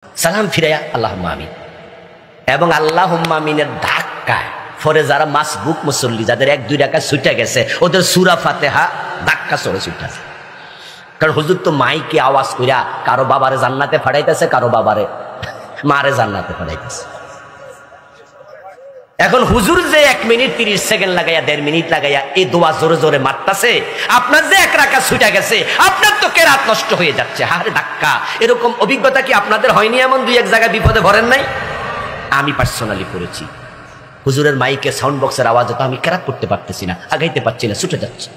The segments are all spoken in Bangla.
সালাম ফিরাইয়া আল্লাহুম্মা আমিন, এবং আল্লাহুম্মা আমিনের ধাক্কায় পরে যারা মাসবুক মুসল্লি, যাদের 1-2 রাকাত ছুটে গেছে, ওদের সূরা ফাতিহা ধাক্কা চড়ে ছুটেছে। কারণ হুজুর তো মাইকে আওয়াজ কইরা কারো বাবারে জান্নাতে পাঠাইতেছে, কারো বাবারে মারে জান্নাতে পাঠাইতেছে। এখন হুজুর যে 1 মিনিট 30 সেকেন্ড লাগাইয়া 1.5 মিনিট লাগাইয়া এই দোয়া জোরে জোরে মারতাছে, আপনার যে 1 রাকাত ছুটে গেছে, আপনার তো কেরাত নষ্ট হয়ে যাচ্ছে। হারে ধাক্কা! এরকম অভিজ্ঞতা কি আপনাদের হয়নি? এমন 2-1 জায়গায় বিপদে ভরেন নাই? আমি পার্সোনালি করেছি। হুজুরের মাইকে সাউন্ড বক্সের আওয়াজে তো আমি কেরাত করতে পারতেছি না, আগাইতে পারছি না, ছুটে যাচ্ছে।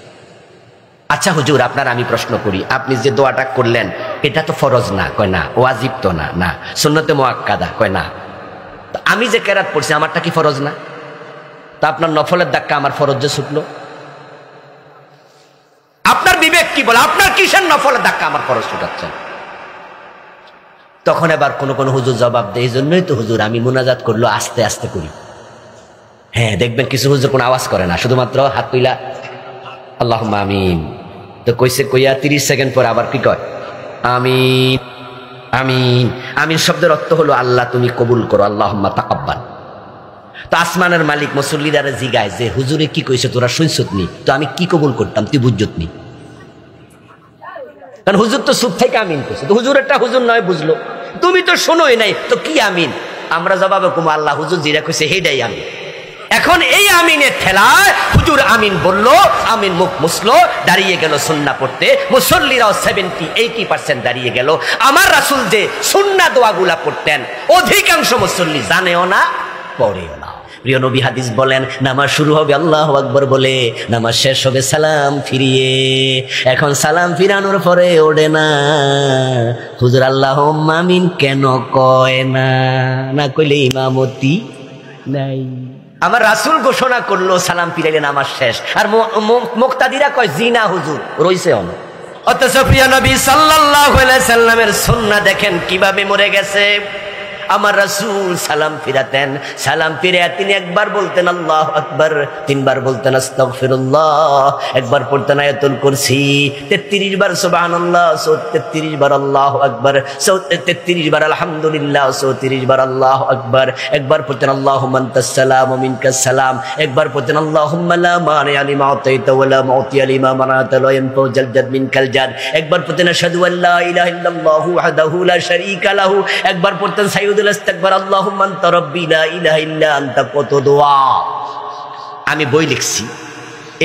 আচ্ছা হুজুর, আপনার আমি প্রশ্ন করি, আপনি যে দোয়াটা করলেন এটা তো ফরজ না? কয় না। ওয়াজিব তো না? না। সুন্নতে মুআক্কাদা? কয় না। আমি যে কেরাত পড়ছি আমারটা কি ফরজ না? তা আপনার নফলের ধাক্কা আমার ফরজ যে ছুটলো? আপনার বিবেক কি বলে? আপনার কিসের নফলের ধাক্কা আমার ফরজ ছুটাচ্ছেন? তখন এবার কোন হুজুর জবাব দেয়, এই জন্যই তো হুজুর আমি মুনাজাত করলো আস্তে আস্তে করি। হ্যাঁ, দেখবেন কিছু হুজুর কোনো আওয়াজ করে না, শুধুমাত্র হাত তুইলা আল্লাহুম্মা আমিন তো কইছে, কইয়া 30 সেকেন্ড পর আবার কি কয়? আমিন আমিন। আমিন শব্দের অর্থ হলো আল্লাহ তুমি কবুল করো, আল্লাহুম্মা তাকাব্বাল। তো আসমানের মালিক মুসল্লিদারে জিগায় যে হুজুরে কি কইছে তোরা শুনছত নি? তো আমি কি কবুল করতাম, তুই বুঝছত নি? কারণ হুজুর তো চুপ থেকে আমিন কইছে, তো হুজুরেরটা হুজুর নয় বুঝলো, তুমি তো শোনোই নাই, তো কি আমিন? আমরা জবাবে কুম আল্লাহ হুজুর যেটা কইছে হেইটাই আমিন। এখন এই আমিনের ঠেলায় হুজুর আমিন বলল, আমিন মুখ মুসলো, দাঁড়িয়ে গেল সুন্নাহ পড়তে। মুসল্লিরাও 70-80% দাঁড়িয়ে গেল। আমার রাসূল যে সুন্নাহ দোয়াগুলা পড়তেন অধিকাংশ মুসল্লি জানেও না, পড়েও না। প্রিয় নবী হাদিস বলেন, নামাজ শুরু হবে আল্লাহু আকবার বলে, নামাজ শেষ হবে সালাম ফিরিয়ে। এখন সালাম ফিরানোর পরে ওঠে না, হুজুর আল্লাহুম্মা আমিন কেন কয় না? না কইলে ইমামতি নাই। আমার রাসূল ঘোষণা করলো সালাম ফিরাইলে নামাজ শেষ, আর মুক্তাদিরা কয় জি না হুজুর রইছে অন। অথচ প্রিয় নবী সাল্লাল্লাহু আলাইহি সাল্লামের সুন্নাহ দেখেন কিভাবে মরে গেছে। আমার রাসূল সালাম ফিরাতেন, সালাম ফিরে তিনি একবার বলতেন আল্লাহু আকবার, 3 বার বলতেন আস্তাগফিরুল্লাহ, একবার পড়তেন আয়াতুল কুরসি, 33 বার সুবহানাল্লাহ, 33 বার আল্লাহু আকবার, 33 বার আলহামদুলিল্লাহ, 34 বার আল্লাহু আকবার, একবার পড়তেন আল্লাহুম্মা আনতাস সালাম ওয়া মিনকাস সালাম, একবার পড়তেন আল্লাহুম্মা লা মানিআ লিমা আতাইতা ওয়া লা মুতিয়া লিমা মানাতা ওয়া ইয়ানফাউ জাল জাদ মিনকাল জাদ, একবার পড়তেন আশহাদু আল্লা ইলাহা ইল্লাল্লাহু ওয়াহদাহু লা শারীকা লাহু, একবার পড়তেন আল্লাহুম্মা আনতা রাব্বি লা ইলাহা ইল্লা আনতা। কত দোয়া! আমি বই লিখছি,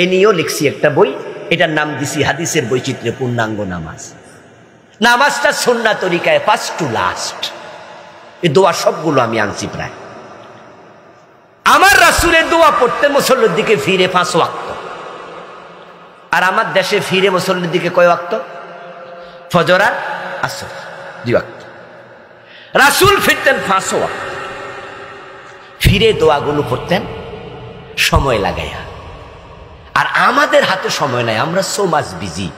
এ নিয়েও লিখছি একটা বই, এটার নাম দিছি হাদিসের বৈচিত্র্যে পূর্ণাঙ্গ নামাজ। নামাজটা সুন্নাহ তরিকায় ফার্স্ট টু লাস্ট। এই দোয়া সবগুলো আমি আনছি প্রায়। আমার রাসূলের দোয়া পড়তে মুসল্লির দিকে ফিরে 5 ওয়াক্ত, আর আমার দেশে ফিরে মুসল্লির দিকে কয় ওয়াক্ত? ফজর আর আসর 2 ওয়াক্ত। রাসূল ফিরতেন 5 ওয়াক্ত, ফিরে দোয়াগুলো পড়তেন সময় লাগাইয়া। আর আমাদের হাতে সময় নাই, আমরা সো মাচ বিজি।